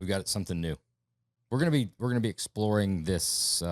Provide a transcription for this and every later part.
We've got something new. We're gonna be exploring this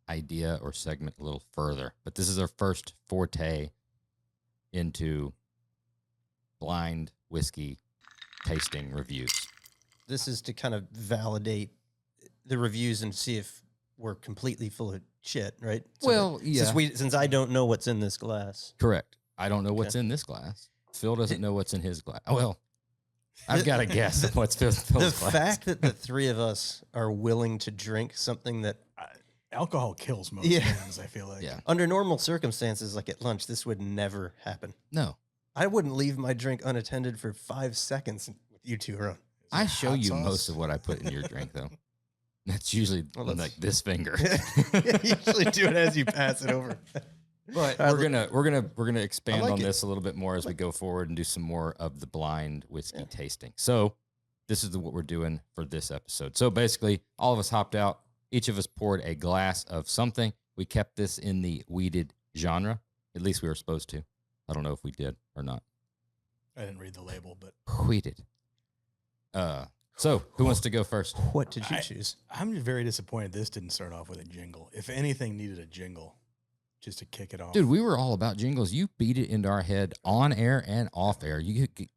idea or segment a little further, but this is our first forte into blind whiskey tasting reviews. This is to kind of validate the reviews and see if we're completely full of shit, right? Well, yeah. Since I don't know what's in this glass. Correct. I don't know what's in this glass. Phil doesn't know what's in his glass. Well, I've got a guess of what's Phil's glass. The fact that the three of us are willing to drink something that alcohol kills most things, I feel like. Yeah. under normal circumstances, like at lunch, this would never happen. No. I wouldn't leave my drink unattended for 5 seconds with you two around. I show you most of what I put in your drink, though. That's usually like this finger. You usually do it as you pass it over. But we're gonna expand on this a little bit more as we go forward and do some more of the blind whiskey tasting. So this is what we're doing for this episode. So basically, all of us hopped out. Each of us poured a glass of something. We kept this in the wheated genre. At least we were supposed to. I don't know if we did or not. I didn't read the label, but wheated. So who wants to go first? What did you choose? I'm very disappointed this didn't start off with a jingle. If anything needed a jingle, just to kick it off. Dude, we were all about jingles. You beat it into our head on air and off air.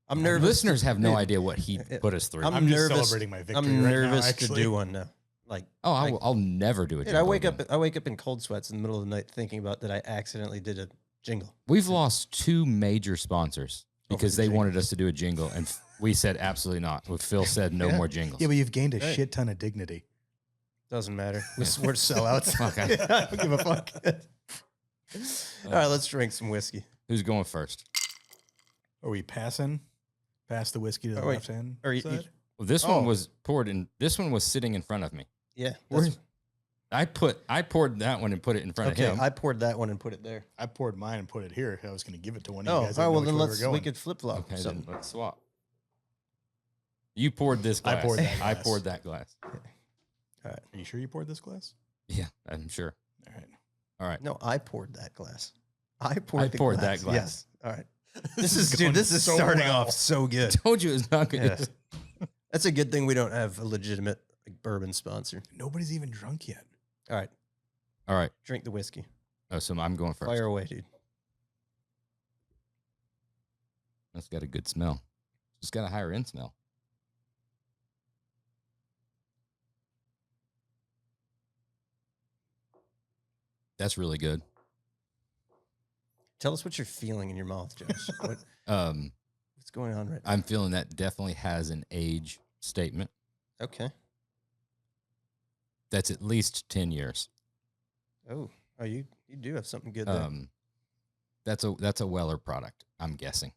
I'm nervous. Listeners have no idea what he put us through. I'm just celebrating my victory. I'm nervous right now, to do one now. Like, I'll never do a jingle. I wake up in cold sweats in the middle of the night thinking about that I accidentally did a jingle. We've lost 2 major sponsors because they wanted us to do a jingle, and we said absolutely not. Phil said no more jingles. Yeah, but you've gained a shit ton of dignity. Doesn't matter. We're sellouts. I don't give a fuck. All right, let's drink some whiskey. Who's going first? Are we passing? Pass the whiskey to the left hand side? Well, this one was poured in. This one was sitting in front of me. Yeah. I poured that one and put it in front of him. I poured that one and put it there. I poured mine and put it here. I was going to give it to one of you guys. Oh, well, then we could flip flop. Okay, then let's swap. You poured this glass. I poured that glass. All right. Are you sure you poured this glass? Yeah, I'm sure. All right. No, I poured that glass. I poured that glass. Yes. All right. This is starting off so good. Told you it's not good. Yes. That's a good thing we don't have a legitimate bourbon sponsor. Nobody's even drunk yet. All right. All right. Drink the whiskey. Oh, so I'm going first. Fire away, dude. That's got a good smell. It's got a higher end smell. That's really good. Tell us what you're feeling in your mouth, Josh. What's going on right now? I'm feeling that definitely has an age statement. Okay. That's at least 10 years. Oh, you do have something good there. That's a Weller product, I'm guessing.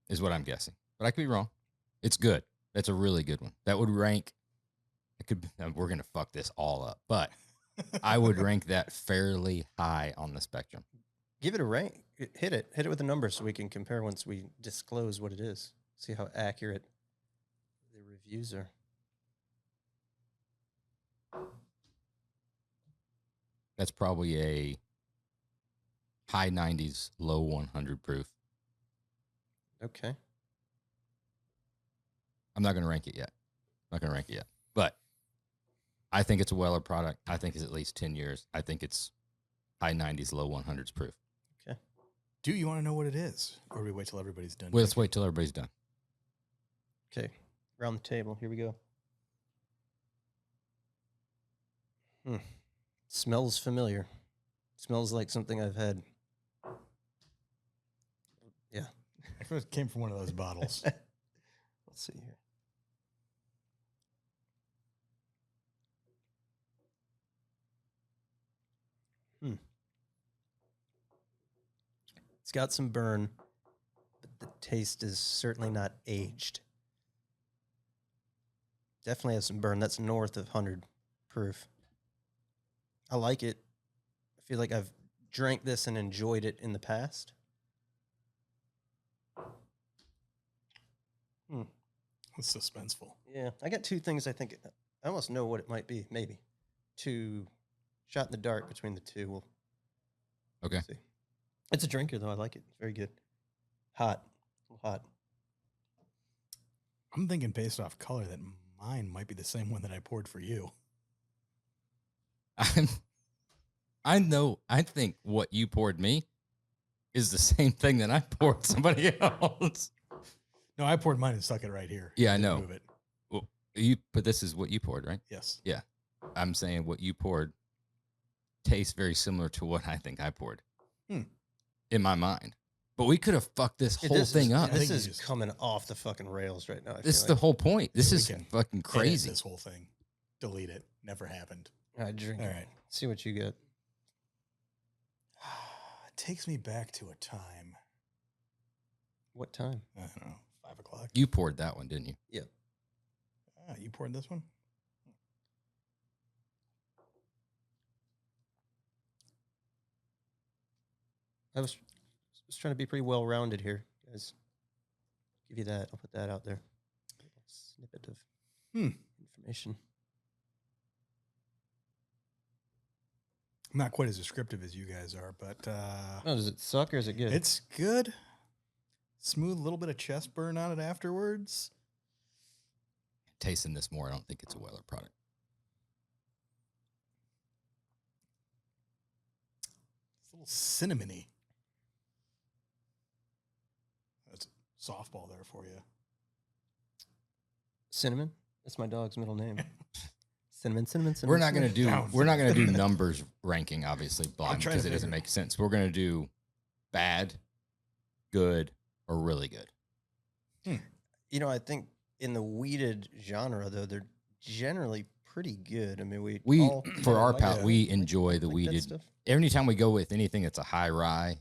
Is what I'm guessing. But I could be wrong. It's good. That's a really good one. That would rank we're going to fuck this all up, but I would rank that fairly high on the spectrum. Give it a rank. Hit it with a number so we can compare once we disclose what it is. See how accurate the reviews are. That's probably a high 90s, low 100 proof. Okay. I'm not going to rank it yet. But I think it's a Weller product. I think it's at least 10 years. I think it's high 90s, low 100s proof. Okay. Do you want to know what it is? Or do we wait till everybody's done? Well, let's wait till everybody's done. Okay. Around the table. Here we go. Smells familiar. Smells like something I've had. Yeah. I thought it came from one of those bottles. Let's see here. It's got some burn, but the taste is certainly not aged. Definitely has some burn. That's north of 100 proof. I like it. I feel like I've drank this and enjoyed it in the past. It's suspenseful. Yeah, I got 2 things I think. I almost know what it might be, maybe. 2 shot in the dark between the 2. We'll see. It's a drinker, though. I like it. It's very good. Hot. I'm thinking based off color that Mine might be the same one that I poured for you. I think what you poured me is the same thing that I poured somebody else. No, I poured mine and stuck it right here. Yeah, I know. Move it. Well, but this is what you poured, right? Yes. Yeah. I'm saying what you poured tastes very similar to what I think I poured in my mind. But we could have fucked this whole thing up. This is coming off the fucking rails right now. This is the whole point. This is fucking crazy. This whole thing. Delete it. Never happened. All right, drink. All it. right. See what you get. It takes me back to a time. What time? I don't know. 5 o'clock. You poured that one, didn't you? Yeah. You poured this one? I was trying to be pretty well rounded here, guys. Give you that. I'll put that out there. A snippet of information. I'm not quite as descriptive as you guys are, but Oh, does it suck or is it good? it's good. Smooth, little bit of chest burn on it afterwards. Tasting this more, I don't think it's a Weller product. It's a little cinnamony. That's a softball there for you. Cinnamon? That's my dog's middle name. Cinnamon. We're not gonna do numbers ranking, obviously, blind, because it doesn't make sense. We're gonna do bad, good, or really good. You know, I think in the weeded genre, though, they're generally pretty good. I mean, we all for our like palate, that. we enjoy the Like that weeded. stuff. Anytime we go with anything that's a high rye,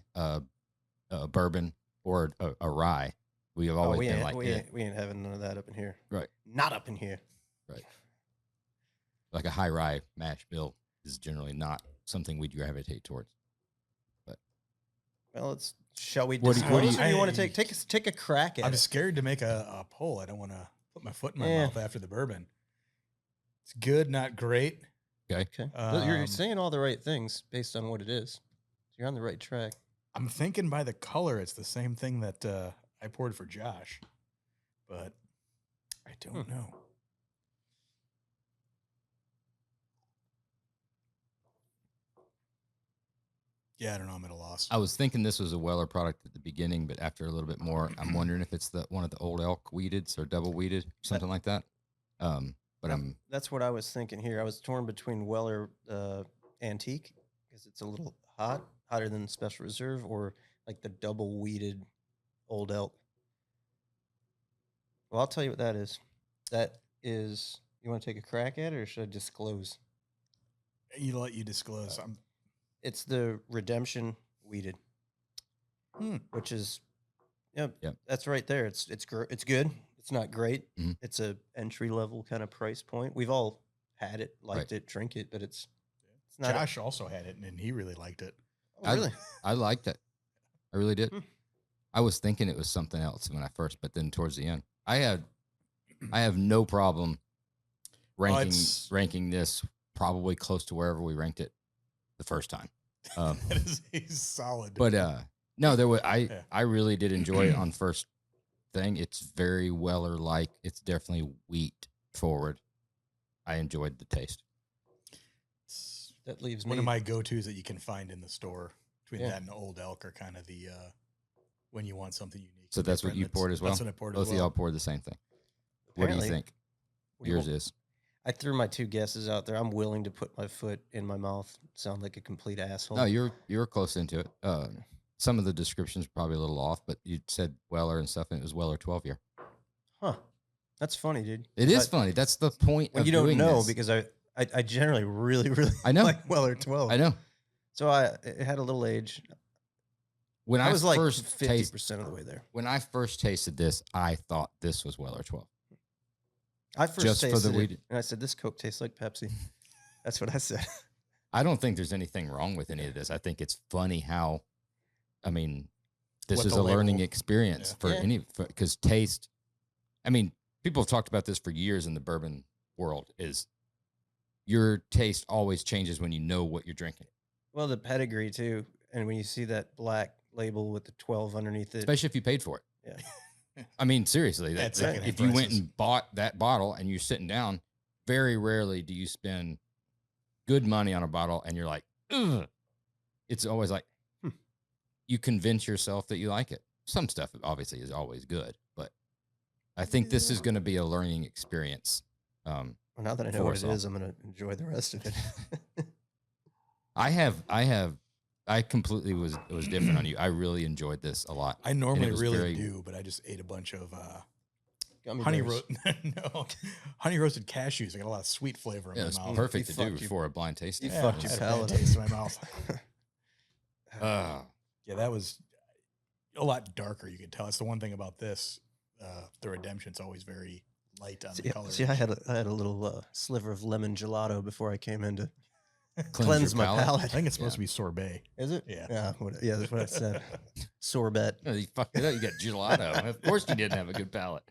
bourbon, or a rye, we have always been like, we ain't having none of that up in here. Right. Not up in here. Right. Like a high rye mash bill is generally not something we'd gravitate towards. But Well, shall we What do disclose, you- or you want to take a crack at I'm it? scared to make a poll. I don't want to put my foot in my mouth after the bourbon. It's good, not great. okay, Okay. You're saying all the right things based on what it is. So you're on the right track. I'm thinking by the color, it's the same thing that I poured for Josh, but I don't know. Yeah, I don't know. I'm at a loss. I was thinking this was a Weller product at the beginning, but after a little bit more, I'm wondering if it's one of the old elk weededs or double weeded, something like that. But That's what I was thinking here. I was torn between Weller Antique because it's a little hotter than Special Reserve, or like the double weeded Old Elk. Well, I'll tell you what that is. That is, you want to take a crack at it, or should I disclose? Let you disclose. It's the Redemption weeded, which is, yep, that's right there. It's good. It's not great. Mhm. It's a entry level kind of price point. We've all had it, liked it, drink it, but it's not. Josh also had it, and he really liked it. Oh, really? I liked it. I really did. I was thinking it was something else when I first, but then towards the end, I have no problem ranking this probably close to wherever we ranked it the first time. That is a solid. But no, I really did enjoy it on first thing. It's very Weller like. It's definitely wheat forward. I enjoyed the taste. That leaves one me of my go-tos that you can find in the store. Between that and Old Elk are kind of the when you want something unique. So that's what you poured as well? That's what I poured Both as well. of y'all poured the same thing. What do you Apparently. think? Yours is. I threw my two guesses out there. I'm willing to put my foot in my mouth. Sound like a complete asshole. No, you're close into it. Some of the descriptions are probably a little off, but you said Weller and stuff, and it was Weller 12 year. Huh. That's funny, dude. It is funny. That's the point Well, of you don't doing know this. because I generally really I know. like Weller 12. I know. So it had a little age. When I was like first 50% of the way there. When I first tasted this, I thought this was Weller 12. I first Just for tasted the weed. it, and I said, this Coke tastes like Pepsi. That's what I said. I don't think there's anything wrong with any of this. I think it's funny how, I mean, this is a learning experience for any, because taste, I mean, people have talked about this for years in the bourbon world, is your taste always changes when you know what you're drinking. Well, the pedigree too. And when you see that black label with the 12 underneath it. Especially if you paid for it. Yeah. I mean, seriously, That's if you went and bought that bottle and you're sitting down, very rarely do you spend good money on a bottle and you're like, ugh. It's always like, you convince yourself that you like it. Some stuff obviously is always good, but I think this is going to be a learning experience. Well, now that I know what it is, I'm going to enjoy the rest of it. I completely was different on you. I really enjoyed this a lot. I normally really do, but I just ate a bunch of honey roasted cashews. I got a lot of sweet flavor in my mouth. Perfect to do before a blind tasting. You fucked your palate. Taste in my mouth. Yeah, that was a lot darker. You could tell. It's the one thing about this. The Redemption's always very light on the color. See, I had a little sliver of lemon gelato before I came in to cleanse my palate. I think it's supposed to be sorbet. Is it? Yeah. Yeah, that's what I said. Sorbet. You fucked it up. You got gelato. Of course you didn't have a good palate.